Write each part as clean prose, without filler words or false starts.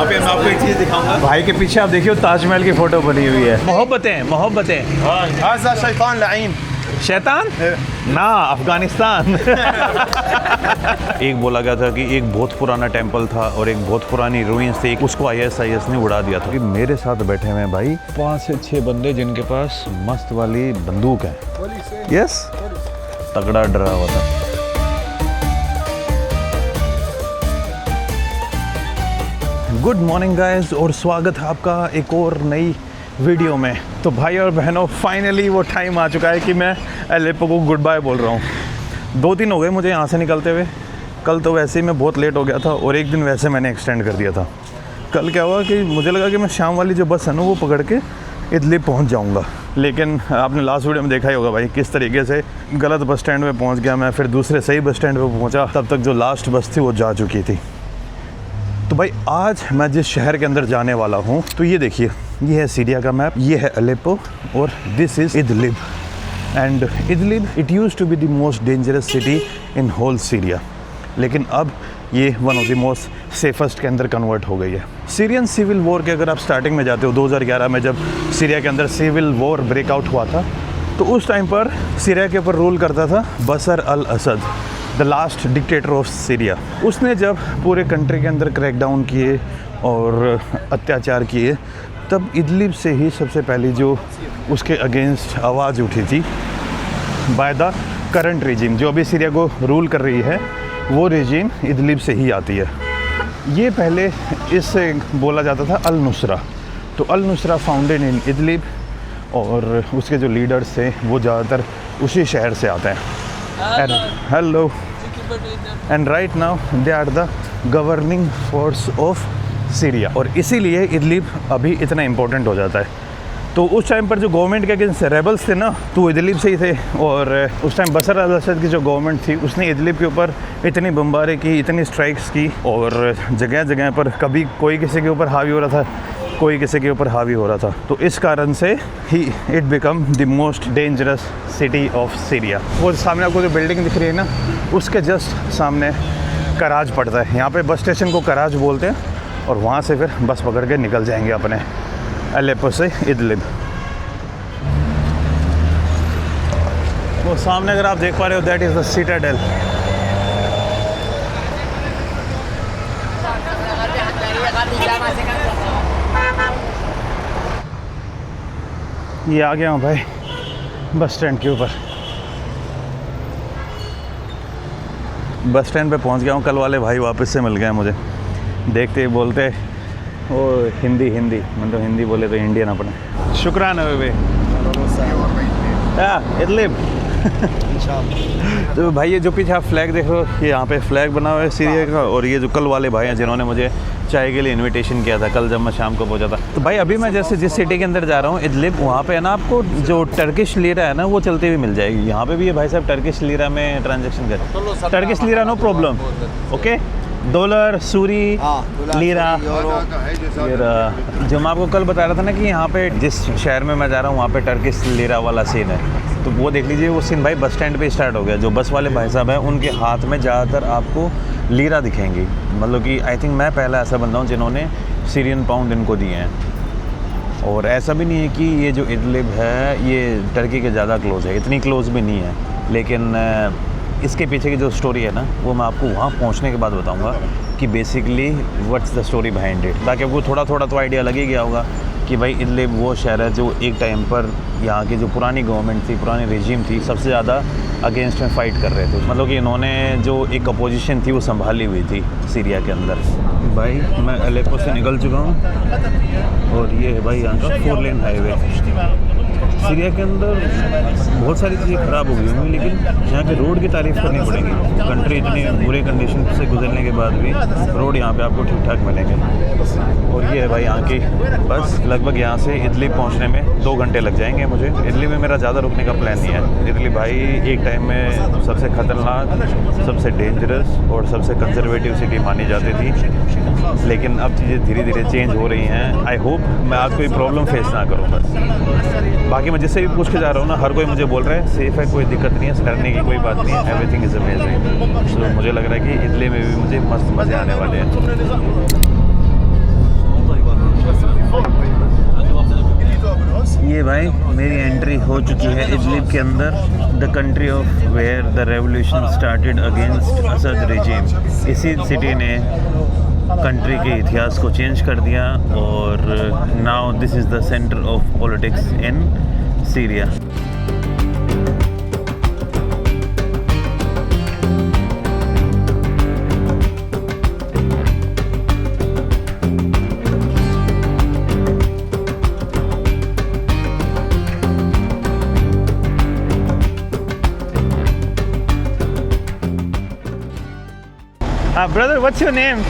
यहाँ पे मैं आपको एक चीज़ दिखाऊंगा। भाई के पीछे आप देखिए ताजमहल की फोटो बनी हुई है। मोहब्बतें मोहब्बतें। हाज़ा शैतान लईन। शैतान ना अफगानिस्तान। एक बोला गया था कि एक बहुत पुराना टेंपल था और एक बहुत पुरानी रूइंस थी, उसको ISIS ने उड़ा दिया था। कि मेरे साथ बैठे हुए हैं भाई 5 से 6 बंदे जिनके पास मस्त वाली बंदूक है। यस, तगड़ा डरा हुआ था। गुड मॉर्निंग गाइस और स्वागत है आपका एक और नई वीडियो में। तो भाई और बहनों, फाइनली वो टाइम आ चुका है कि मैं एलेप्पो को गुड बाय बोल रहा हूँ। 2 दिन हो गए मुझे यहाँ से निकलते हुए। कल तो वैसे ही मैं बहुत लेट हो गया था और एक दिन वैसे मैंने एक्सटेंड कर दिया था। कल क्या हुआ कि मुझे लगा कि मैं शाम वाली जो बस है ना वो पकड़ के इदलिब पहुँच जाऊँगा, लेकिन आपने लास्ट वीडियो में देखा ही होगा भाई किस तरीके से गलत बस स्टैंड में पहुँच गया मैं। फिर दूसरे सही बस स्टैंड पर पहुँचा, तब तक जो लास्ट बस थी वो जा चुकी थी। तो भाई आज मैं जिस शहर के अंदर जाने वाला हूँ, तो ये देखिए, ये है सीरिया का मैप, ये है अलेप्पो और this is Idlib. And Idlib it used to be the most dangerous city in whole Syria, लेकिन अब ये one of the most safest के अंदर कन्वर्ट हो गई है। सीरियन सिविल वॉर के अगर आप स्टार्टिंग में जाते हो 2011 में, जब सीरिया के अंदर सिविल वॉर ब्रेकआउट हुआ था, तो उस टाइम पर सीरिया के ऊपर रूल करता था Bashar al Assad, the last dictator of Syria. उसने जब पूरे कंट्री के अंदर क्रैकडाउन किए और अत्याचार किए, तब इदलिब से ही सबसे पहली जो उसके अगेंस्ट आवाज़ उठी थी बाय द करंट रिजीम, जो अभी सीरिया को रूल कर रही है, वो रिजीम इदलिब से ही आती है। ये पहले इससे बोला जाता था अल नुसरा। तो अल नुसरा फाउंडेड इन इदलिब और उसके जो लीडर्स थे वो ज़्यादातर उसी शहर से आते हैं। Hello and right now they are the governing force of Syria, और इसीलिए इदलिब अभी इतना इम्पोर्टेंट हो जाता है। तो उस टाइम पर जो गवर्नमेंट के अगेंस्ट रेबल्स थे ना, तो इदलिब से ही थे। और उस टाइम बशर अल असद की जो गवर्नमेंट थी उसने इदलिब के ऊपर इतनी बमबारी की, इतनी स्ट्राइक्स की, और जगह जगह पर कभी कोई किसी के ऊपर हावी हो रहा था, कोई किसी के ऊपर हावी हो रहा था। तो इस कारण से ही it become the most dangerous city of Syria. वो सामने आपको जो बिल्डिंग दिख रही है ना, उसके जस्ट सामने कराज पड़ता है। यहाँ पे बस स्टेशन को कराज बोलते हैं, और वहाँ से फिर बस पकड़ के निकल जाएंगे अपने अलेप्पो से इदलिब। वो सामने अगर आप देख पा रहे हो, दैट इज़ द सिटाडेल। ये आ गया हूँ भाई बस स्टैंड के ऊपर। बस स्टैंड पे पहुँच गया हूँ। कल वाले भाई वापस से मिल गए मुझे, देखते ही बोलते ओ हिंदी मतलब हिंदी बोले तो इंडियन अपने। शुक्राना वे इदलिब। तो भाई ये जो पीछे आप फ्लैग देख रहे हो, ये यहाँ पे फ्लैग बना हुआ है सीरिया का। और ये जो कल वाले भाई हैं जिन्होंने मुझे चाय के लिए इनविटेशन किया था कल जब मैं शाम को पहुंचा था। तो भाई अभी मैं जैसे जिस सिटी के अंदर जा रहा हूँ इदलिब, वहाँ पे है ना आपको जो टर्किश लीरा है ना वो चलती हुई मिल जाएगी। यहाँ पे भी ये भाई साहब टर्किश लीरा में ट्रांजेक्शन करें। Turkish lira no problem, okay. Dollar, sorry, lira. जो मैं आपको कल बता रहा था ना कि यहाँ पे जिस शहर में मैं जा रहा हूँ वहाँ पे टर्किश लीरा वाला सीन है, तो वो देख लीजिए। वो सीन भाई बस स्टैंड पे स्टार्ट हो गया। जो बस वाले भाई साहब हैं उनके हाथ में ज़्यादातर आपको लीरा दिखेंगी। मतलब कि आई थिंक मैं पहला ऐसा बंदा हूँ जिन्होंने सीरियन पाउंड इनको दिए हैं। और ऐसा भी नहीं है कि ये जो इदलिब है ये टर्की के ज़्यादा क्लोज़ है, इतनी क्लोज़ भी नहीं है। लेकिन इसके पीछे की जो स्टोरी है ना, वो मैं आपको वहाँ पहुँचने के बाद बताऊँगा कि basically what's the story behind it, ताकि आपको थोड़ा थोड़ा तो आइडिया लग ही गया होगा कि भाई इदलिब वो शहर है जो एक टाइम पर यहाँ की जो पुरानी गवर्नमेंट थी, पुरानी रिजीम थी, सबसे ज़्यादा अगेंस्ट में फ़ाइट कर रहे थे। मतलब कि इन्होंने जो एक अपोजिशन थी वो संभाली हुई थी सीरिया के अंदर। भाई मैं अलेप्पो से निकल चुका हूँ और ये है भाई यहाँ का 4 लेन हाईवे। सीरिया के अंदर बहुत सारी चीज़ें ख़राब हो गई होंगी, लेकिन यहाँ के रोड की तारीफ़ करनी पड़ेगी। कंट्री इतनी बुरे कंडीशन से गुजरने के बाद भी रोड यहाँ पे आपको ठीक ठाक मिलेंगे। और ये है भाई यहाँ की बस। लगभग यहाँ से इदलिब पहुँचने में 2 घंटे लग जाएंगे मुझे। इदलिब में मेरा ज़्यादा रुकने का प्लान नहीं है। इदलिब भाई एक टाइम में सबसे ख़तरनाक, सबसे डेंजरस और सबसे कंजर्वेटिव सिटी मानी जाती थी, लेकिन अब चीज़ें धीरे धीरे चेंज हो रही हैं। आई होप मैं आज कोई प्रॉब्लम फेस ना करूँ बस। बाकी मैं जिससे भी पूछ के जा रहा हूँ ना, हर कोई मुझे बोल रहा है सेफ़ है, कोई दिक्कत नहीं है, डरने की कोई बात नहीं है, एवरीथिंग इज़ अमेजिंग। तो मुझे लग रहा है कि इदलिब में भी मुझे मस्त मज़े आने वाले हैं। मेरी एंट्री हो चुकी है इदलिब के अंदर, the country of where the revolution started against Assad regime. इसी सिटी ने कंट्री के इतिहास को चेंज कर दिया और now this is the centre of politics in Syria. Brother, what's your name?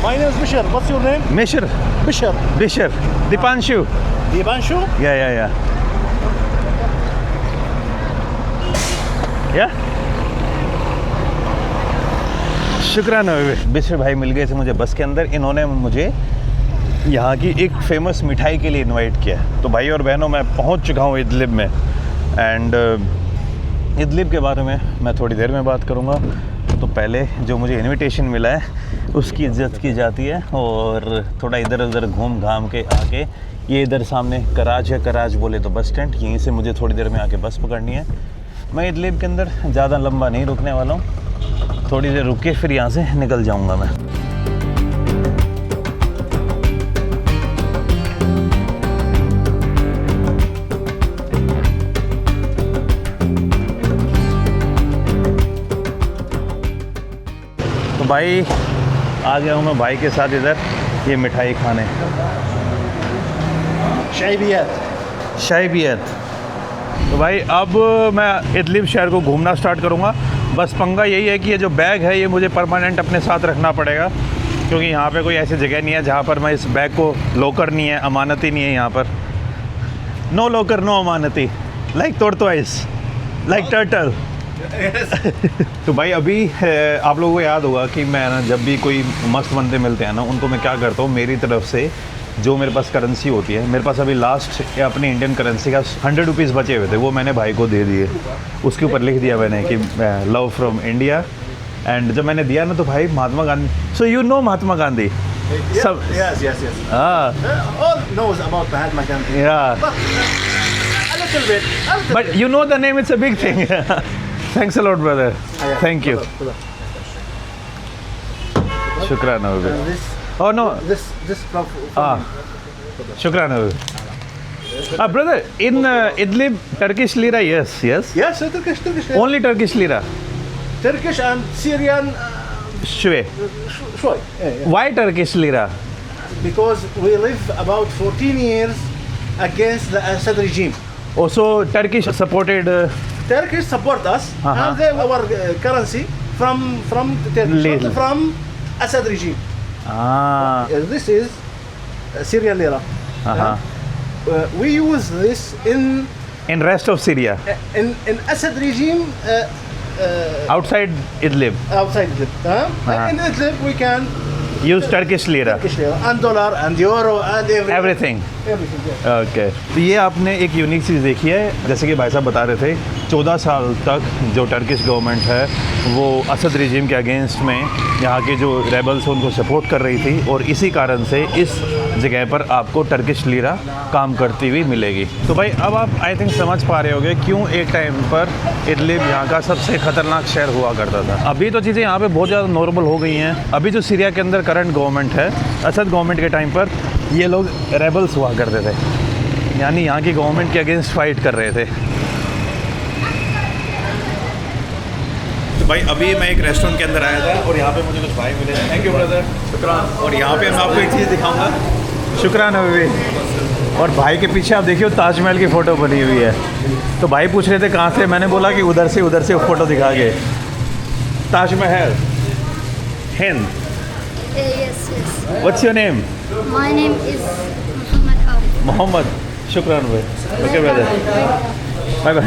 My name is Bishar. What's your name? Mishir. Bishar. Bishar. Dipanshu. Dipanshu? Yeah. Yeah? शुक्रान बिशर भाई मिल गए थे मुझे बस के अंदर। इन्होंने मुझे यहाँ की एक फेमस मिठाई के लिए इनवाइट किया। तो भाई और बहनों, मैं पहुँच चुका हूँ इदलिब में एंड इदलिब के बारे में मैं थोड़ी देर में बात करूँगा। तो पहले जो मुझे इनविटेशन मिला है उसकी इज्जत की जाती है और थोड़ा इधर उधर घूम घाम के आके, ये इधर सामने कराज है, कराज बोले तो बस स्टैंड, यहीं से मुझे थोड़ी देर में आके बस पकड़नी है। मैं इदलिब के अंदर ज़्यादा लंबा नहीं रुकने वाला हूँ, थोड़ी देर रुक के फिर यहाँ से निकल जाऊँगा मैं। तो भाई आ गया हूँ मैं भाई के साथ इधर ये मिठाई खाने। शाइबियत। तो भाई अब मैं इदलिब शहर को घूमना स्टार्ट करूँगा। बस पंगा यही है कि ये जो बैग है ये मुझे परमानेंट अपने साथ रखना पड़ेगा, क्योंकि यहाँ पे कोई ऐसी जगह नहीं है जहाँ पर मैं इस बैग को लॉकर नहीं है, अमानती नहीं है यहाँ पर। नो लॉकर नो अमानती, लाइक टोर्टोइस, लाइक टर्टल। तो भाई अभी आप लोगों को याद होगा कि मैं ना जब भी कोई मस्त बंदे मिलते हैं ना, उनको मैं क्या करता हूँ, मेरी तरफ से जो मेरे पास करेंसी होती है, मेरे पास अभी लास्ट अपनी इंडियन करेंसी का 100 रुपीज़ बचे हुए थे, वो मैंने भाई को दे दिए। उसके ऊपर लिख दिया मैंने कि लव फ्रॉम इंडिया। एंड जब मैंने दिया ना तो भाई Mahatma Gandhi, so you know Mahatma Gandhi? सब Yes. All knows about Mahatma Gandhi. Yeah. A little bit. But you know the name, it's a big thing. Thanks a lot, brother. Thank you. Shukran. This. Oh no. This from. Shukran. Brother, in Idlib, Turkish lira, yes. Yes, Turkish. Only Turkish lira. Turkish and Syrian. Shwe. Shoy. Why Turkish lira? Because we live about 14 years against the Assad regime. Also, Turkish supported. Turkish support us, and they our currency from Turkish, Lira. not from Assad regime. This is Syrian lira. We use this in rest of Syria. In Assad regime. Outside Idlib. Outside Idlib. In Idlib we can use Turkish lira. And dollar and euro and Everything. Yes. Okay तो ये आपने एक unique चीज़ देखी है, जैसे कि भाई साहब बता रहे थे 14 साल तक जो टर्किश गवर्नमेंट है वो असद रिजीम के अगेंस्ट में यहाँ के जो रेबल्स हैं उनको सपोर्ट कर रही थी, और इसी कारण से इस जगह पर आपको टर्किश लीरा काम करती हुई मिलेगी। तो भाई अब आप आई थिंक समझ पा रहे होंगे क्यों एक टाइम पर इदलिब यहाँ का सबसे ख़तरनाक शहर हुआ करता था। अभी तो चीज़ें यहाँ पे बहुत ज़्यादा नॉर्मल हो गई हैं। अभी जो सीरिया के अंदर करंट गवर्नमेंट है, असद गवर्नमेंट के टाइम पर ये लोग रेबल्स हुआ करते थे, यानी यहाँ की गवर्नमेंट के अगेंस्ट फाइट कर रहे थे। तो भाई अभी मैं एक रेस्टोरेंट के अंदर आया था और यहाँ पे मुझे कुछ भाई मिले। थैंक यू ब्रदर, शुक्रान। और यहाँ पे मैं आपको एक चीज़ दिखाऊंगा। शुक्रान अभी। और भाई के पीछे आप देखिए ताजमहल की फ़ोटो बनी हुई है। तो भाई पूछ रहे थे कहाँ से, मैंने बोला कि उधर से वो फ़ोटो दिखा के। Taj Mahal, Hind. Yes. What's your name? My name is Muhammad Arif. Mohammed. शुक्रान भाई। Okay brother, bye bye.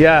Yeah.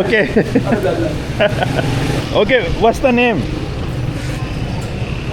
Okay. Okay, what's the name?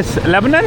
It's Lebanon?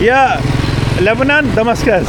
Yeah. Lebanon, Damascus.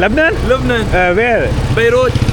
Lebanon? Where? Beirut.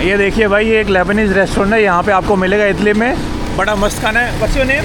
ये देखिए भाई, ये एक लेबनीज़ रेस्टोरेंट है, यहाँ पे आपको मिलेगा इदलिब में, बड़ा मस्त खाना है। What's your name?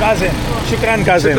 काज़िम। शुक्रान काज़िम।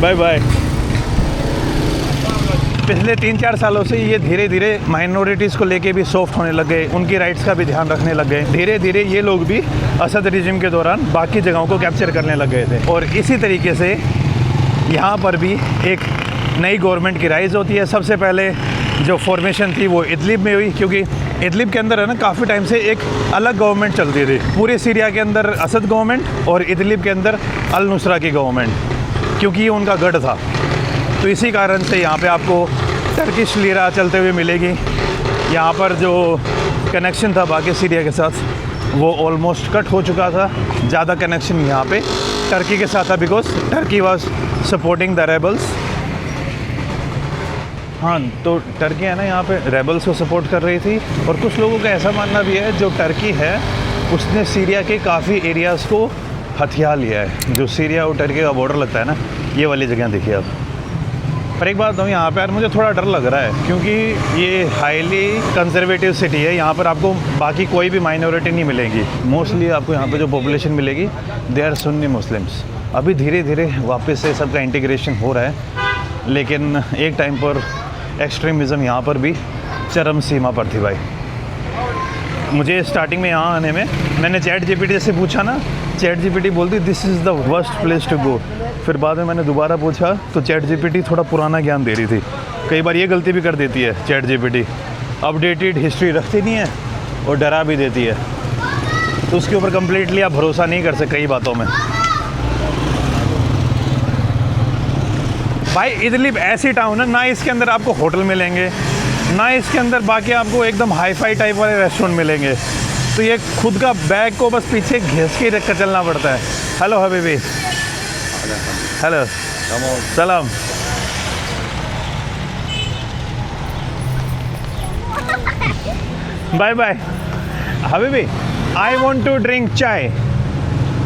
Bye bye. पिछले 3-4 सालों से ये धीरे धीरे माइनॉरिटीज़ को लेके भी सॉफ्ट होने लग गए, उनकी राइट्स का भी ध्यान रखने लग गए। धीरे धीरे ये लोग भी असद रिजिम के दौरान बाकी जगहों को कैप्चर करने लग गए थे। और इसी तरीके से यहाँ पर भी एक नई गवर्नमेंट की राइज़ होती है। सबसे पहले जो फॉर्मेशन थी वो इदलिब में हुई, क्योंकि इदलिब के अंदर है ना काफ़ी टाइम से एक अलग गवर्नमेंट चलती थी। पूरे सीरिया के अंदर असद गवर्नमेंट और इदलिब के अंदर अल नुसरा की गवर्नमेंट, क्योंकि ये उनका गढ़ था। तो इसी कारण से यहाँ पे आपको टर्किश लीरा चलते हुए मिलेगी। यहाँ पर जो कनेक्शन था बाकी सीरिया के साथ वो ऑलमोस्ट कट हो चुका था। ज़्यादा कनेक्शन यहाँ पे टर्की के साथ था, because Turkey was supporting the rebels. हाँ, तो टर्की है ना यहाँ पे रेबल्स को सपोर्ट कर रही थी। और कुछ लोगों का ऐसा मानना भी है जो टर्की है उसने सीरिया के काफ़ी एरियाज़ को हथिया लिया है। जो सीरिया और टर्की का बॉर्डर लगता है ना, ये वाली जगह देखिए आप। पर एक बात हूँ, यहाँ पे यार मुझे थोड़ा डर लग रहा है, क्योंकि ये हाईली कंजर्वेटिव सिटी है। यहाँ पर आपको बाकी कोई भी माइनॉरिटी नहीं मिलेगी। मोस्टली आपको यहाँ पे जो पॉपुलेशन मिलेगी दे आर सुन्नी मुस्लिम्स। अभी धीरे धीरे वापस से सबका इंटीग्रेशन हो रहा है, लेकिन एक टाइम पर एक्सट्रीमिज़म यहाँ पर भी चरम सीमा पर थी भाई। मुझे स्टार्टिंग में यहाँ आने में मैंने चैट जीपीटी से पूछा ना, चैट जीपीटी बोलती this is the worst place to go. फिर बाद में मैंने दोबारा पूछा तो चैट जीपीटी थोड़ा पुराना ज्ञान दे रही थी। कई बार ये गलती भी कर देती है चैट जीपीटी, अपडेटेड हिस्ट्री रखती नहीं है और डरा भी देती है। तो उसके ऊपर कम्प्लीटली आप भरोसा नहीं कर सकते कई बातों में। भाई इदलिब ऐसी टाउन है ना, इसके अंदर आपको होटल मिलेंगे ना, इसके अंदर बाकी आपको एकदम हाई फाई टाइप वाले रेस्टोरेंट मिलेंगे। तो ये खुद का बैग को बस पीछे घिस के रख कर चलना पड़ता है। हेलो हबीबी। हेलो सलाम। बाय बाय हबीबी। I want to drink chai.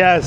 Yes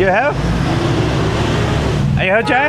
you have chai?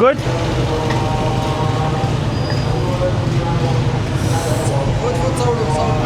good.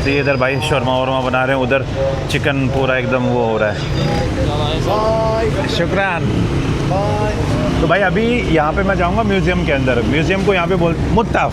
तो ये इधर भाई शौरमा वरमा बना रहे हैं, उधर चिकन पूरा एकदम वो हो रहा है। शुक्रान। तो भाई अभी यहाँ पे मैं जाऊँगा म्यूज़ियम के अंदर। म्यूज़ियम को यहाँ पे बोल मुत्ताफ,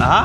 हाँ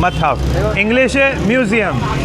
मत्थाफ, इंग्लिश है म्यूज़ियम।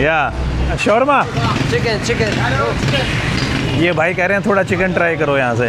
या शौरमा। चिकन ये भाई कह रहे हैं थोड़ा चिकन ट्राई करो यहाँ से।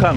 कम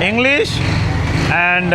English and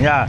yeah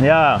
yeah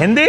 Hindi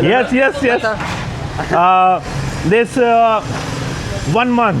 yes this 1 month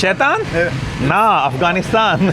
शैतान ना अफगानिस्तान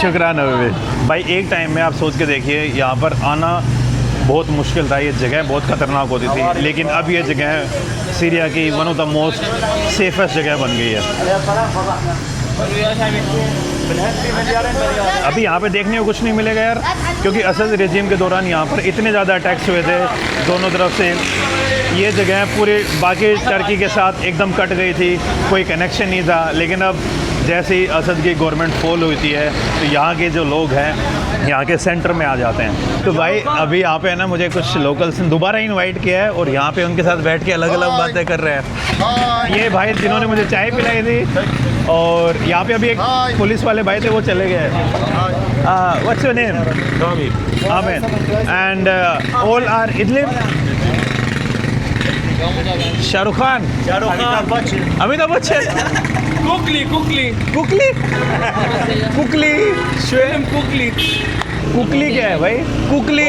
शुक्रान हबीबी। भाई एक टाइम में आप सोच के देखिए यहाँ पर आना बहुत मुश्किल था, ये जगह बहुत ख़तरनाक होती थी, लेकिन अब ये जगह सीरिया की one of the most safest जगह बन गई है। अभी यहाँ पे देखने को कुछ नहीं मिलेगा यार, क्योंकि असद रेजिम के दौरान यहाँ पर इतने ज़्यादा अटैक्स हुए थे दोनों तरफ से ये जगह पूरे बाकी टर्की के साथ एकदम कट गई थी, कोई कनेक्शन नहीं था। लेकिन अब जैसे ही असद की गवर्नमेंट फॉल होती है तो यहाँ के जो लोग हैं यहाँ के सेंटर में आ जाते हैं। तो भाई अभी यहाँ पे है ना, मुझे कुछ लोकल्स ने दोबारा इनवाइट किया है और यहाँ पे उनके साथ बैठ के अलग अलग बातें कर रहे हैं। ये भाई जिन्होंने मुझे चाय पिलाई थी, और यहाँ पे अभी एक पुलिस वाले भाई थे, वो चले गए। What's your name? Amir. And all are Idlib? Shahrukh Khan, Amitabh Bachchan, कुकली कुकली कुकली कुकली फिल्म कुकली कुकली क्या है भाई? कुकली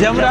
जमरा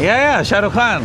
या शाहरुख खान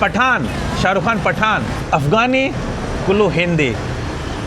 पठान, शाहरुख खान पठान, अफगानी कुल्लू हिंदी।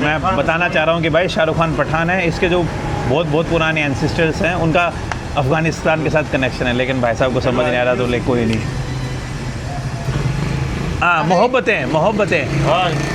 मैं बताना चाह रहा हूँ कि भाई शाहरुख खान पठान है, इसके जो बहुत पुराने एंसिस्टर्स हैं उनका अफ़गानिस्तान के साथ कनेक्शन है, लेकिन भाई साहब को समझ नहीं आ रहा तो ले कोई नहीं। मोहब्बतें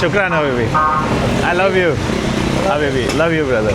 शुक्रान हबीबी, आई लव यू हबीबी, लव यू ब्रदर।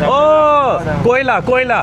ओ कोयला कोयला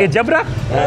ये जबरा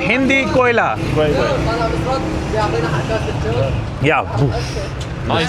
हिंदी कोयला या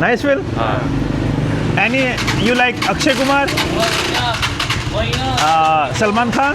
nice film. Any you like Akshay Kumar, Salman Khan,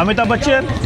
Amitabh Bachchan,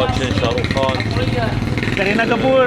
Bachchan Shahrukh Khan Kareena Kapoor,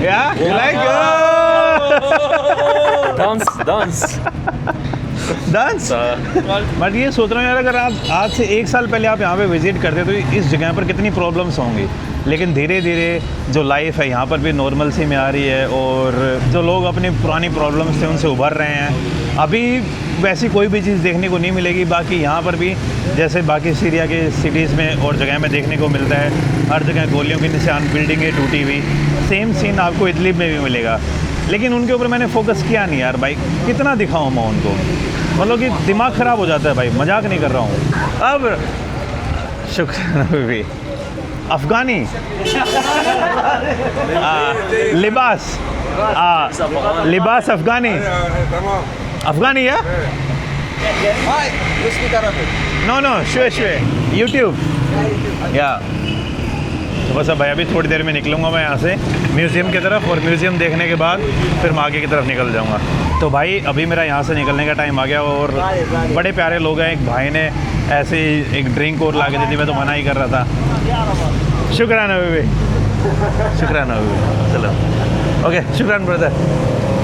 या you like dance dance. But ये सोच रहा हूँ यार, अगर आप आज से 1 साल पहले आप यहाँ पे विजिट करते तो इस जगह पर कितनी प्रॉब्लम्स होंगी। लेकिन धीरे धीरे जो लाइफ है यहाँ पर भी नॉर्मल सी में आ रही है, और जो लोग अपनी पुरानी प्रॉब्लम्स थे उनसे उभर रहे हैं। अभी वैसी कोई भी चीज़ देखने को नहीं मिलेगी। बाकी यहाँ पर भी जैसे बाकी सीरिया के सिटीज़ में और जगह में देखने को मिलता है, हर जगह गोलियों के निशान, बिल्डिंगें टूटी हुई, सेम सीन आपको इदलिब में भी मिलेगा। लेकिन उनके ऊपर मैंने फोकस किया नहीं यार भाई, कितना दिखाऊँ मैं उनको, मतलब कि दिमाग ख़राब हो जाता है भाई, मजाक नहीं कर रहा हूँ। अब शुक्र भी अफ़गानी लिबास लिबास अफ़गानी अफ़गानी या नो शुए यूट्यूब या। तो बस अब भाई अभी थोड़ी देर में निकलूँगा मैं यहाँ से म्यूज़ियम की तरफ, और म्यूज़ियम देखने के बाद फिर मैं आगे की तरफ निकल जाऊँगा। तो भाई अभी मेरा यहाँ से निकलने का टाइम आ गया, और बड़े प्यारे लोग हैं। एक भाई ने ऐसे ही एक ड्रिंक और ला के दी थी, मैं तो मना ही कर रहा था। शुक्रान अभी, शुक्रान अभी, चलो ओके, शुक्रान ब्रदर,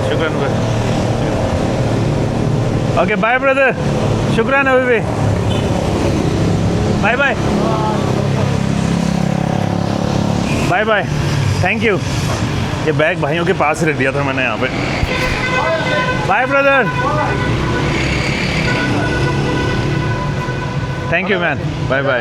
शुक्रान ब्रदर, ओके बाय ब्रदर, शुक्रान अभी, bye bye bye bye, thank you. ये बैग भाइयों के पास रख दिया था मैंने यहाँ पे। Bye brother, thank you man, bye bye,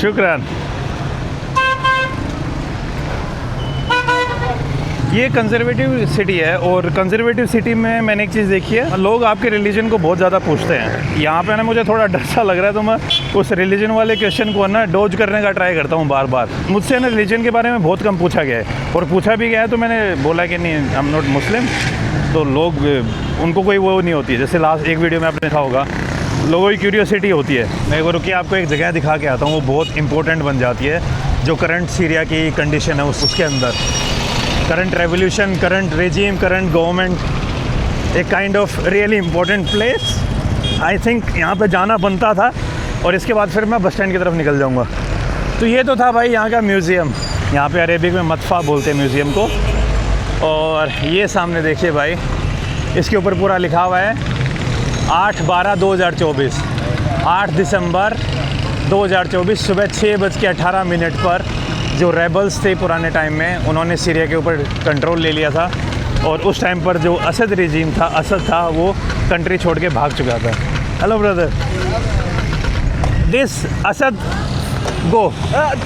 शुक्रान। ये कंजर्वेटिव सिटी है, और कंजर्वेटिव सिटी में मैंने एक चीज़ देखी है, लोग आपके रिलीजन को बहुत ज़्यादा पूछते हैं। यहाँ पे ना मुझे थोड़ा डर सा लग रहा है, तो मैं उस रिलीजन वाले क्वेश्चन को ना डोज करने का ट्राई करता हूँ बार बार। मुझसे ना रिलीजन के बारे में बहुत कम पूछा गया है, और पूछा भी गया है तो मैंने बोला कि नहीं आई एम नॉट मुस्लिम। तो लोग उनको कोई वो नहीं होती है, जैसे लास्ट एक वीडियो में आपने देखा होगा, लोगों की क्यूरियोसिटी होती है। मैं वो रुकिए आपको एक जगह दिखा के आता हूँ, वो बहुत इंपॉर्टेंट बन जाती है, जो करंट सीरिया की कंडीशन है उसके अंदर, current revolution, current regime, current government, एक kind of really important place. I think यहाँ पे जाना बनता था, और इसके बाद फिर मैं बस स्टैंड की तरफ निकल जाऊँगा। तो ये तो था भाई यहाँ का म्यूज़ियम, यहाँ पे अरेबिक में मतफ़ा बोलते हैं म्यूज़ियम को। और ये सामने देखिए भाई, इसके ऊपर पूरा लिखा हुआ है 8/12/2024, 8 दिसंबर 2024 सुबह 6:18 पर जो रेबल्स थे पुराने टाइम में, उन्होंने सीरिया के ऊपर कंट्रोल ले लिया था, और उस टाइम पर जो असद रेजीम था, असद था, वो कंट्री छोड़ के भाग चुका था। Hello brother, this Assad go,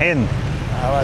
हिंद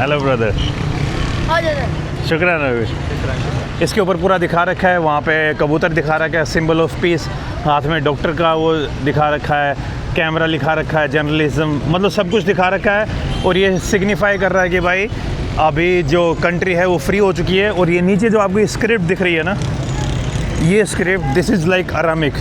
हेलो ब्रदर शुक्रान हबीबी इसके ऊपर पूरा दिखा रखा है, वहाँ पे कबूतर दिखा रखा है, सिंबल ऑफ पीस, हाथ में डॉक्टर का वो दिखा रखा है, कैमरा लिखा रखा है, जर्नलिज्म, मतलब सब कुछ दिखा रखा है। और ये सिग्निफाई कर रहा है कि भाई अभी जो कंट्री है वो फ्री हो चुकी है। और ये नीचे जो आपको स्क्रिप्ट दिख रही है ना, ये script this is like Aramaic,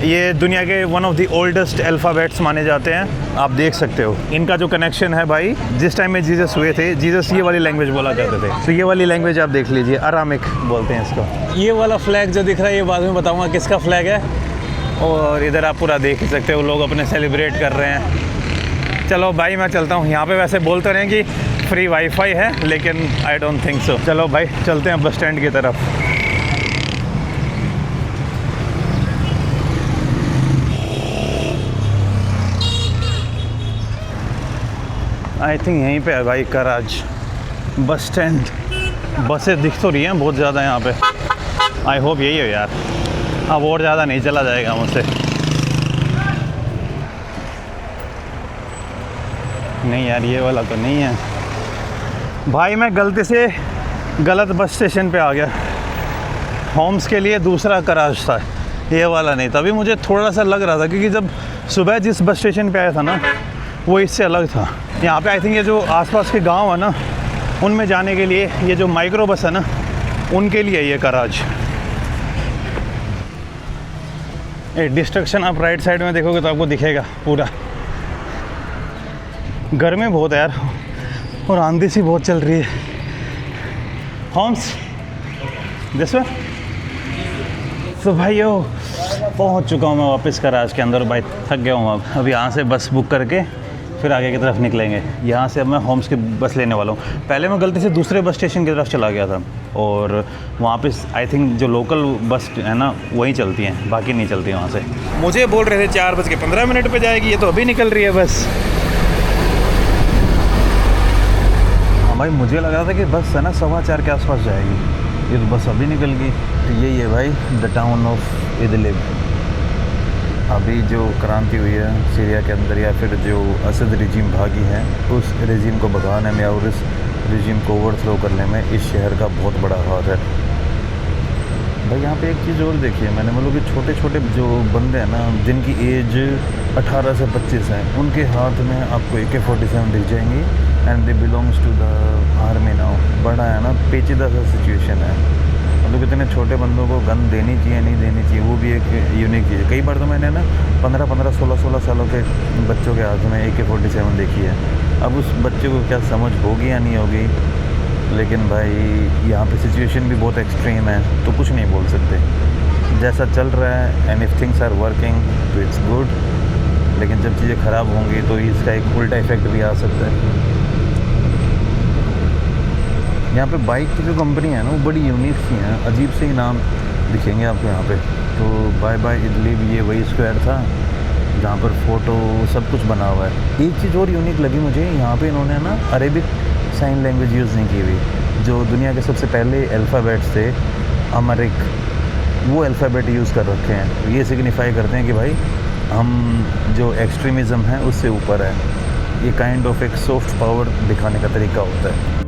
ये दुनिया के one of the oldest alphabets माने जाते हैं। आप देख सकते हो इनका जो कनेक्शन है भाई, जिस टाइम में जीसस हुए थे, जीसस ये वाली लैंग्वेज बोला करते थे, तो ये वाली लैंग्वेज आप देख लीजिए, अरामिक बोलते हैं इसको। ये वाला फ्लैग जो दिख रहा है ये बाद में बताऊँगा किसका फ्लैग है। और इधर आप पूरा देख सकते हो, लोग अपने सेलिब्रेट कर रहे हैं। चलो भाई मैं चलता हूँ, यहाँ पे वैसे बोलते रहे कि फ्री वाईफाई है, लेकिन आई डोंट थिंक सो। चलो भाई चलते हैं बस स्टैंड की तरफ। आई थिंक यहीं पे है भाई कराज बस स्टैंड। बसें दिख तो रही हैं बहुत ज़्यादा यहाँ पे, आई होप यही हो यार। अब और ज़्यादा नहीं चला जाएगा मुझसे, नहीं यार ये वाला तो नहीं है भाई। मैं गलती से गलत बस स्टेशन पे आ गया, होम्स के लिए दूसरा कराज था, ये वाला नहीं। तभी मुझे थोड़ा सा लग रहा था, क्योंकि जब सुबह जिस बस स्टेशन पे आया था ना वो इससे अलग था। यहाँ पे आई थिंक ये जो आसपास के गांव है ना, उनमें जाने के लिए ये जो माइक्रो बस है ना, उनके लिए ये कराज। ये डिस्ट्रक्शन आप राइट साइड में देखोगे तो आपको दिखेगा पूरा। गर्मी बहुत है यार, और आंधी सी बहुत चल रही है। Homes this way. तो भाइयों पहुँच चुका हूँ मैं वापस कराज के अंदर। भाई थक गया हूँ अब यहाँ से बस बुक करके फिर आगे की तरफ निकलेंगे। यहाँ से अब मैं होम्स की बस लेने वाला हूँ। पहले मैं गलती से दूसरे बस स्टेशन की तरफ चला गया था, और वहाँ पे आई थिंक जो लोकल बस है ना वही चलती हैं, बाकी नहीं चलती वहाँ से। मुझे बोल रहे थे 4:15 पे जाएगी, ये तो अभी निकल रही है बस। हाँ भाई मुझे लग रहा था कि बस है ना 4:15 के आसपास जाएगी, ये तो बस अभी निकल गई। तो यही है भाई द टाउन ऑफ इदलिब। अभी जो क्रांति हुई है सीरिया के अंदर, या फिर जो असद रिजीम भागी है, उस रिजीम को भगाने में और इस रिजीम को ओवरथ्रो करने में इस शहर का बहुत बड़ा हाथ है भाई। यहाँ पे एक चीज़ और देखिए मैंने, मतलब कि छोटे छोटे जो बंदे हैं ना, जिनकी एज 18 से 25 है, उनके हाथ में आपको AK-47 दिख जाएंगी, and they belongs to the army now. बड़ा है ना पेचीदा सा सिचुएशन है, मतलब इतने छोटे बंदों को गन देनी चाहिए नहीं देनी चाहिए, वो भी एक यूनिक चीज़ है। कई बार तो मैंने ना 15-15, 16-16 सालों के बच्चों के हाथ में AK-47 देखी है। अब उस बच्चे को क्या समझ होगी या नहीं होगी, लेकिन भाई यहाँ पे सिचुएशन भी बहुत एक्सट्रीम है, तो कुछ नहीं बोल सकते। जैसा चल रहा है, and if things are working तो इट्स गुड, लेकिन जब चीज़ें ख़राब होंगी तो इसका एक उल्टा इफेक्ट भी आ सकता है। यहाँ पे बाइक की जो कंपनी है ना वो बड़ी यूनिक सी हैं, अजीब से ही नाम दिखेंगे आपको यहाँ पे। तो बाय बाय इदलिब ये वही स्क्वायर था जहाँ पर फ़ोटो सब कुछ बना हुआ है। एक चीज़ और यूनिक लगी मुझे, यहाँ पे इन्होंने ना अरेबिक साइन लैंग्वेज यूज़ नहीं की हुई। जो दुनिया के सबसे पहले अल्फ़ाबेट्स थे अमरिक, वो अल्फ़ाबेट यूज़ कर रखे हैं। ये सिग्निफाई करते हैं कि भाई हम जो एक्सट्रीमिज़म है उससे ऊपर है। ये काइंड ऑफ एक सॉफ्ट पावर दिखाने का तरीका होता है।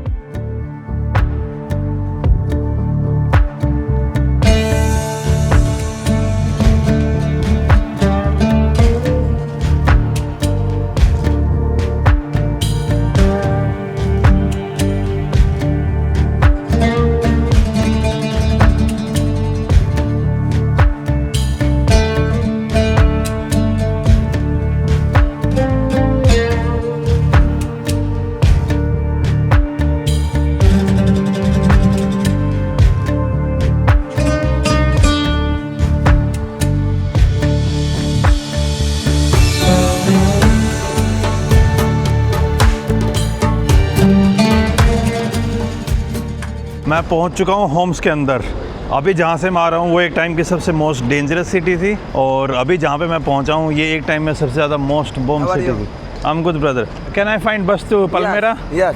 मैं पहुंच चुका हूं होम्स के अंदर। अभी जहां से मैं आ रहा हूं वो एक टाइम की सबसे मोस्ट डेंजरस सिटी थी, और अभी जहां पे मैं पहुंचा हूं ये एक टाइम में सबसे ज़्यादा मोस्ट बॉम्ब सिटी थी। I am good brother, can I find बस to पलमेरा? Yes,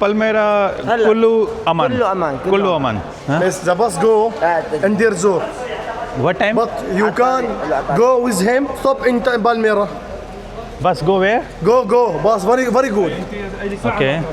Palmyra kullu aman. Kullu aman, kullu Kullu aman. Huh? Yes, the bus go in Deir Zor, What time? but you can go with him. Stop in Palmyra. Bus go where? Go, bus very good. Okay.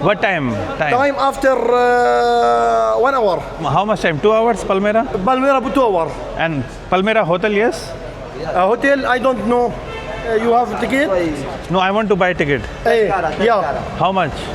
What time? Time after 1 hour. How much time? 2 hours Palmyra? Palmyra for 2 hour. And Palmyra hotel, yes? Hotel, I don't know. You have a ticket? No, I want to buy ticket. Yeah. How much?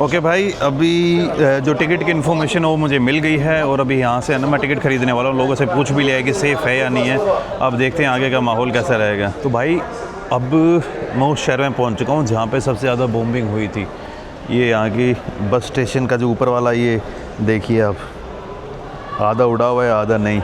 Okay भाई, अभी जो ticket की information है वो मुझे मिल गई है और अभी यहाँ से है ना मैं टिकट खरीदने वाला हूँ। लोगों से पूछ भी लिया है कि सेफ़ है या नहीं है। अब देखते हैं आगे का माहौल कैसा रहेगा। तो भाई अब मैं उस शहर में पहुँच चुका हूँ जहाँ पे सबसे ज़्यादा बॉम्बिंग हुई थी। ये यहाँ की बस स्टेशन का जो ऊपर वाला ये देखिए आप, आधा उड़ा हुआ है आधा नहीं।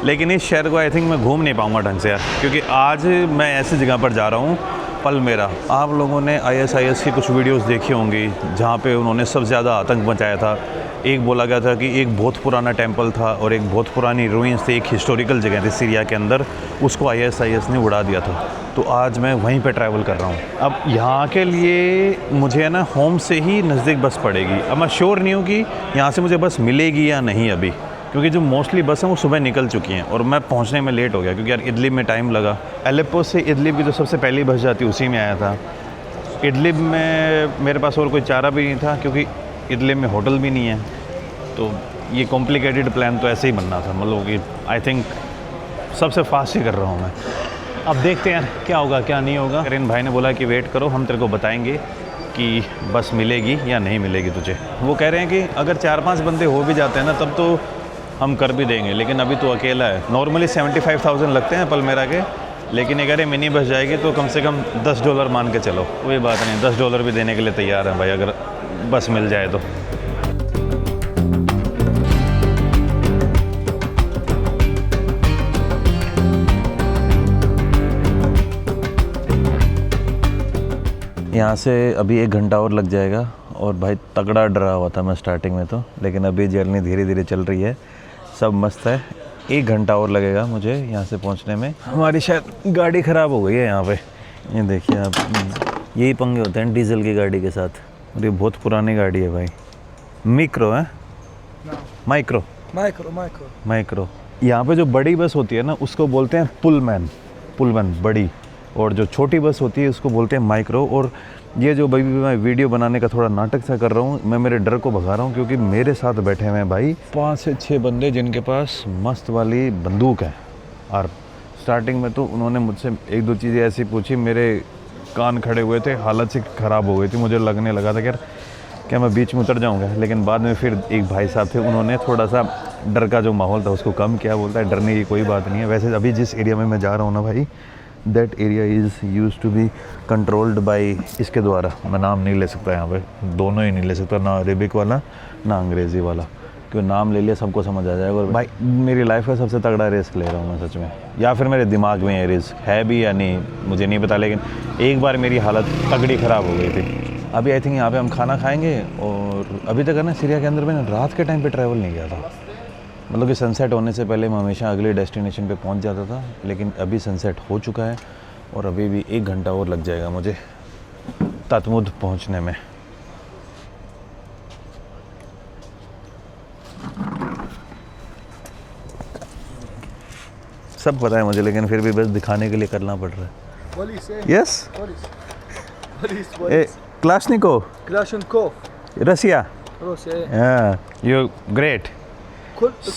लेकिन इस शहर को आई थिंक मैं घूम नहीं पाऊँगा ढंग से यार, क्योंकि आज मैं ऐसी जगह पर जा रहा हूँ पलमेरा। आप लोगों ने ISIS की कुछ वीडियोस देखी होंगी जहाँ पे उन्होंने सबसे ज़्यादा आतंक मचाया था। एक बोला गया था कि एक बहुत पुराना टेंपल था और एक बहुत पुरानी रूइंस थी, एक हिस्टोरिकल जगह थी सीरिया के अंदर, उसको ISIS ने उड़ा दिया था। तो आज मैं वहीं पे ट्रैवल कर रहा हूँ। अब यहाँ के लिए मुझे है ना होम से ही नज़दीक बस पड़ेगी। अब मैं श्योर नहीं हूँ कि यहाँ से मुझे बस मिलेगी या नहीं अभी, क्योंकि जो मोस्टली बस हैं वो सुबह निकल चुकी हैं और मैं पहुंचने में लेट हो गया क्योंकि यार इदलिब में टाइम लगा। एलेप्पो से इदलिब की जो सबसे पहली बस जाती उसी में आया था। इदलिब में मेरे पास और कोई चारा भी नहीं था क्योंकि इदलिब में होटल भी नहीं है। तो ये कॉम्प्लिकेटेड प्लान तो ऐसे ही बनना था, मतलब कि आई थिंक सबसे फास्ट ही कर रहा हूँ मैं। अब देखते हैं क्या होगा क्या नहीं होगा। करीन भाई ने बोला कि वेट करो, हम तेरे को बताएंगे कि बस मिलेगी या नहीं मिलेगी तुझे। वो कह रहे हैं कि अगर 4-5 बंदे हो भी जाते हैं ना तब तो हम कर भी देंगे, लेकिन अभी तो अकेला है। नॉर्मली 75,000 लगते हैं पलमेरा के, लेकिन अगर ये मिनी बस जाएगी तो कम से कम $10 मान के चलो। कोई बात नहीं, $10 भी देने के लिए तैयार हैं भाई अगर बस मिल जाए तो। यहाँ से अभी 1 घंटा और लग जाएगा और भाई तगड़ा डरा हुआ था मैं स्टार्टिंग में तो, लेकिन अभी जर्नी धीरे धीरे चल रही है, सब मस्त है। 1 घंटा और लगेगा मुझे यहाँ से पहुँचने में। हमारी शायद गाड़ी ख़राब हो गई है यहाँ पे, ये देखिए आप, यही पंगे होते हैं डीजल की गाड़ी के साथ। और ये बहुत पुरानी गाड़ी है भाई। मिक्रो है, माइक्रो माइक्रो। यहाँ पे जो बड़ी बस होती है ना उसको बोलते हैं पुलमैन बड़ी, और जो छोटी बस होती है उसको बोलते हैं माइक्रो। और ये जो भाई मैं वीडियो बनाने का थोड़ा नाटक सा कर रहा हूँ, मैं मेरे डर को भगा रहा हूँ क्योंकि मेरे साथ बैठे हुए हैं भाई 5 से 6 बंदे जिनके पास मस्त वाली बंदूक है। और स्टार्टिंग में तो उन्होंने मुझसे 1-2 चीज़ें ऐसी पूछी, मेरे कान खड़े हुए थे, हालत से ख़राब हो गई थी। मुझे लगने लगा था कि यार क्या मैं बीच में उतर जाऊँगा, लेकिन बाद में फिर एक भाई साहब थे, उन्होंने थोड़ा सा डर का जो माहौल था उसको कम किया। बोलता है डरने की कोई बात नहीं है। वैसे अभी जिस एरिया में मैं जा रहा हूँ ना भाई, that area is use to be controlled by, इसके द्वारा, मैं नाम नहीं ले सकता यहाँ पे, दोनों ही नहीं ले सकता, ना अरेबिक वाला ना अंग्रेज़ी वाला, क्योंकि नाम ले लिया सबको समझ आ जाएगा। और भाई मेरी लाइफ का सबसे तगड़ा रिस्क ले रहा हूँ मैं सच में, या फिर मेरे दिमाग में ये रिस्क है भी या नहीं मुझे नहीं पता, लेकिन एक बार मेरी हालत तगड़ी ख़राब हो गई थी। अभी आई थिंक यहाँ पे हम खाना खाएँगे। और अभी तक है ना सीरिया के अंदर मैंने रात के टाइम पर ट्रैवल नहीं किया था, मतलब कि सनसेट होने से पहले मैं हमेशा अगले डेस्टिनेशन पे पहुंच जाता था, लेकिन अभी सनसेट हो चुका है और अभी भी 1 घंटा और लग जाएगा मुझे ततमुद पहुंचने में। सब पता है मुझे, लेकिन फिर भी बस दिखाने के लिए करना पड़ रहा है। Yes, Kalashnikov Russia, you great,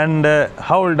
And how old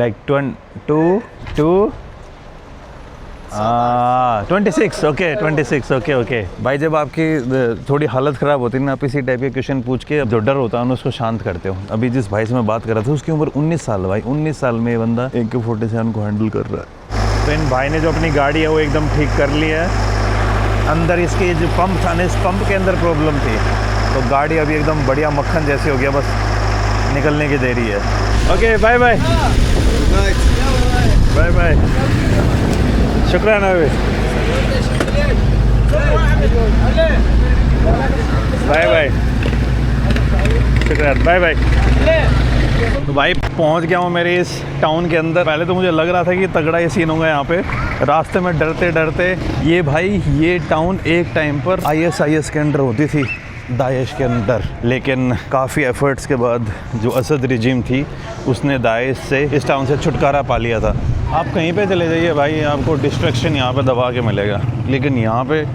Like 22 26 okay 26 okay. भाई जब आपकी थोड़ी हालत ख़राब होती है ना, आप इसी टाइप के क्वेश्चन पूछ के जो डर होता है ना उसको शांत करते हो। अभी जिस भाई से मैं बात कर रहा था उसकी उम्र 19 साल, भाई 19 साल में ये बंदा AK-47 को हैंडल कर रहा है। तो इन भाई ने जो अपनी गाड़ी है वो एकदम ठीक कर ली है। अंदर इसके जो पंप था ना, इस पंप के अंदर प्रॉब्लम थी, तो गाड़ी अभी एकदम बढ़िया मक्खन जैसी हो गया, बस निकलने की देरी है। Okay bye bye bye bye, शुक्रान भाई, बाय बाय। शुक्रिया, बाय बाय। तो भाई पहुंच गया हूँ मेरे इस टाउन के अंदर। पहले तो मुझे लग रहा था कि तगड़ा ये सीन होगा यहाँ पे, रास्ते में डरते डरते। ये टाउन एक टाइम पर ISIS के अंडर होती थी, दाइश के अंदर, लेकिन काफ़ी एफर्ट्स के बाद जो असद रिजीम थी उसने दाइश से इस टाउन से छुटकारा पा लिया था। आप कहीं पे चले जाइए भाई, आपको डिस्ट्रक्शन यहाँ पे दबा के मिलेगा, लेकिन यहाँ पे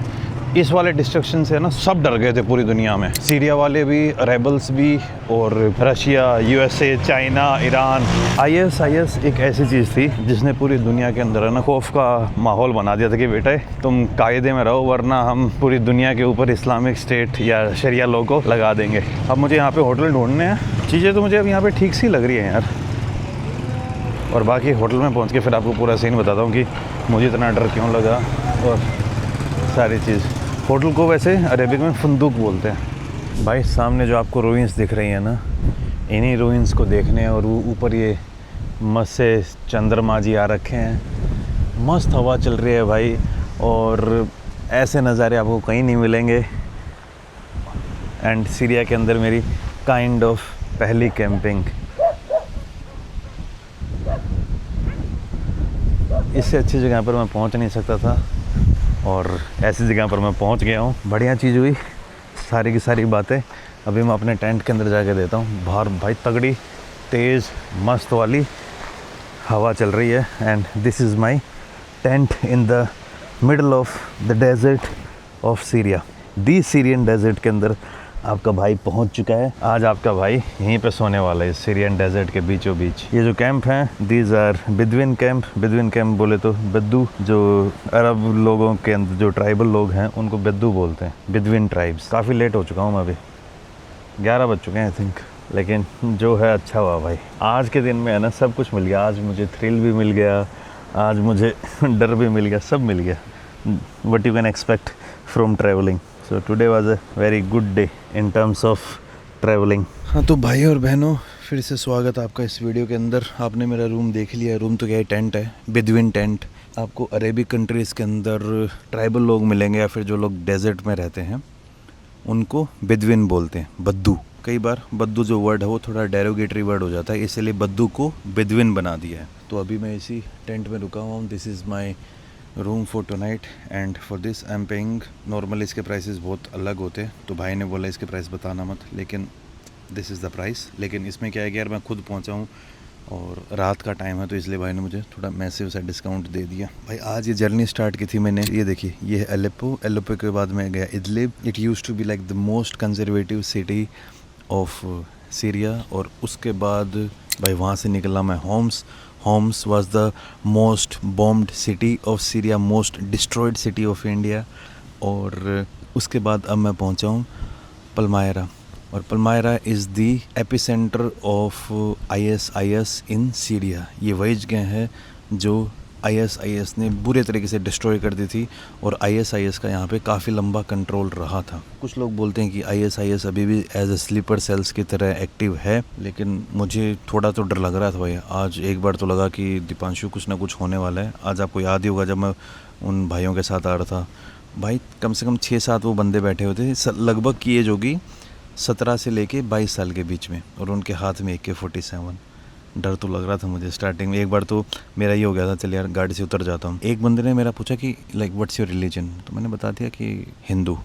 इस वाले डिस्ट्रक्शन से ना सब डर गए थे पूरी दुनिया में। सीरिया वाले भी, रेबल्स भी, और Russia, USA, China, Iran. ISIS एक ऐसी चीज़ थी जिसने पूरी दुनिया के अंदर है ना खौफ का माहौल बना दिया था कि बेटे तुम कायदे में रहो, वरना हम पूरी दुनिया के ऊपर इस्लामिक स्टेट या शरिया लॉ को लगा देंगे। अब मुझे यहाँ पे होटल ढूंढने हैं। चीज़ें तो मुझे अब यहाँ पे ठीक सी लग रही हैं यार, और बाकी होटल में पहुँच के फिर आपको पूरा सीन बताता हूँ कि मुझे इतना डर क्यों लगा और सारी चीज़। होटल को वैसे अरेबिक में फंदूक बोलते हैं। भाई सामने जो आपको रूइंस दिख रही हैं ना, इन्हीं रूइंस को देखने, और वो ऊपर ये मस्त से चंद्रमा जी आ रखे हैं, मस्त हवा चल रही है भाई, और ऐसे नज़ारे आपको कहीं नहीं मिलेंगे। एंड सीरिया के अंदर मेरी काइंड ऑफ पहली कैंपिंग। इससे अच्छी जगह पर मैं पहुंच नहीं सकता था, और ऐसी जगह पर मैं पहुंच गया हूं। बढ़िया चीज़ हुई, सारी की सारी बातें अभी मैं अपने टेंट के अंदर जाके देता हूं। बाहर भाई तगड़ी तेज़ मस्त वाली हवा चल रही है। And this is my tent in the middle of the desert of Syria. The Syrian desert के अंदर आपका भाई पहुंच चुका है। आज आपका भाई यहीं पे सोने वाला है, सीरियन डेजर्ट के बीचों बीच। ये जो कैंप हैं, दीज आर बिदविन कैंप। बिदविन कैंप बोले तो बेदू, जो अरब लोगों के अंदर जो ट्राइबल लोग हैं उनको बेदू बोलते हैं, बिदविन ट्राइब्स। काफ़ी लेट हो चुका हूँ मैं, अभी 11 बज चुके हैं आई थिंक, लेकिन जो है अच्छा हुआ भाई। आज के दिन में है ना सब कुछ मिल गया। आज मुझे थ्रिल भी मिल गया, आज मुझे डर भी मिल गया, सब मिल गया। What you can expect from travelling. So today was a very good day in terms of traveling। हाँ तो भाई और बहनों, फिर से स्वागत आपका इस वीडियो के अंदर। आपने मेरा रूम देख लिया। रूम तो क्या है, टेंट है, बिदविन टेंट। आपको अरेबिक कंट्रीज़ के अंदर ट्राइबल लोग मिलेंगे, या फिर जो लोग डेजर्ट में रहते हैं उनको बिदविन बोलते हैं, बद्दू। कई बार बद्दू जो वर्ड है वो थोड़ा डेरोगेटरी वर्ड हो जाता है, इसलिए बद्दू को बिदविन बना दिया है। तो अभी मैं इसी टेंट में रुका हुआ हूँ। This is my room for tonight, and for this I am paying. Normal इसके प्राइसेस बहुत अलग होते हैं, तो भाई ने बोला इसके प्राइस बताना मत, लेकिन दिस इज़ द प्राइस। लेकिन इसमें क्या है कि यार मैं खुद पहुंचा हूं और रात का टाइम है, तो इसलिए भाई ने मुझे थोड़ा मैसिव सा डिस्काउंट दे दिया। भाई आज ये जर्नी स्टार्ट की थी मैंने, ये देखिए, ये है एलेप्पो के बाद मैं गया Idlib. It used to be like the most conservative city of Syria, और उसके बाद भाई वहाँ से निकला मैं Homs was the most bombed city of Syria, most destroyed city of India। और उसके बाद अब मैं पहुंचा हूँ पलमायरा, और Palmyra is the epicentre of ISIS in Syria. ये वही जगह है जो ISIS ने बुरे तरीके से डिस्ट्रॉय कर दी थी, और ISIS का यहाँ पे काफ़ी लंबा कंट्रोल रहा था। कुछ लोग बोलते हैं कि ISIS अभी भी एज ए स्लीपर सेल्स की तरह एक्टिव है, लेकिन मुझे थोड़ा तो डर लग रहा था भाई। आज एक बार तो लगा कि दीपांशु कुछ ना कुछ होने वाला है। आज आपको याद ही होगा जब मैं उन भाइयों के साथ आ रहा था, भाई कम से कम 6-7 वो बंदे बैठे हुए थे, लगभग की एज होगी 17 से लेके 22 साल के बीच में, और उनके हाथ में AK-47। डर तो लग रहा था मुझे स्टार्टिंग में। एक बार तो मेरा ये हो गया था, चल यार गाड़ी से उतर जाता हूँ। एक बंदे ने मेरा पूछा कि लाइक व्हाट्स योर रिलीजन, तो मैंने बता दिया कि हिंदू।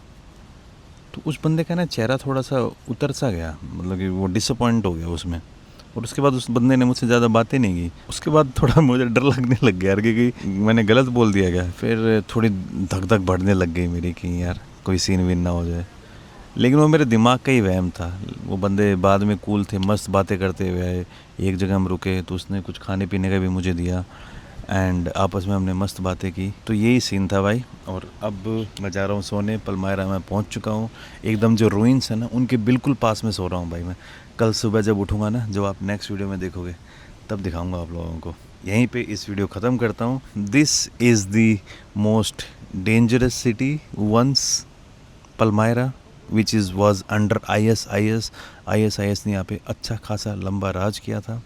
तो उस बंदे का ना चेहरा थोड़ा सा उतर सा गया, मतलब कि वो डिसअपॉइंट हो गया उसमें, और उसके बाद उस बंदे ने मुझसे ज़्यादा बातें नहीं की। उसके बाद थोड़ा मुझे डर लगने लग गया यार, क्योंकि मैंने गलत बोल दिया गया। फिर थोड़ी धक धक बढ़ने लग गई मेरी कि यार कोई सीन वीन ना हो जाए, लेकिन वो मेरे दिमाग का ही वहम था। वो बंदे बाद में कूल थे, मस्त बातें करते हुए आए। एक जगह हम रुके तो उसने कुछ खाने पीने का भी मुझे दिया, एंड आपस में हमने मस्त बातें की। तो यही सीन था भाई। और अब मैं जा रहा हूँ सोने। पलमायरा में पहुँच चुका हूँ। एकदम जो रूइंस है ना उनके बिल्कुल पास में सो रहा हूँ भाई मैं। कल सुबह जब उठूँगा ना, जो आप नेक्स्ट वीडियो में देखोगे, तब दिखाऊँगा आप लोगों को। यहीं पे इस वीडियो ख़त्म करता हूँ। This is the most dangerous city once, Palmyra, which was under ISIS। ISIS ने यहाँ पे अच्छा खासा लंबा राज किया था।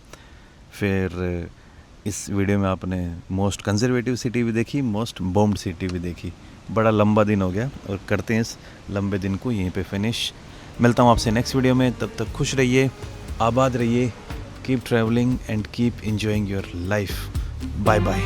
फिर इस वीडियो में आपने मोस्ट कंजर्वेटिव सिटी भी देखी, मोस्ट बॉम्ब्ड सिटी भी देखी। बड़ा लंबा दिन हो गया, और करते हैं इस लंबे दिन को यहीं पे फिनिश। मिलता हूँ आपसे नेक्स्ट वीडियो में, तब तक खुश रहिए, आबाद रहिए, keep travelling and keep enjoying your life. Bye bye.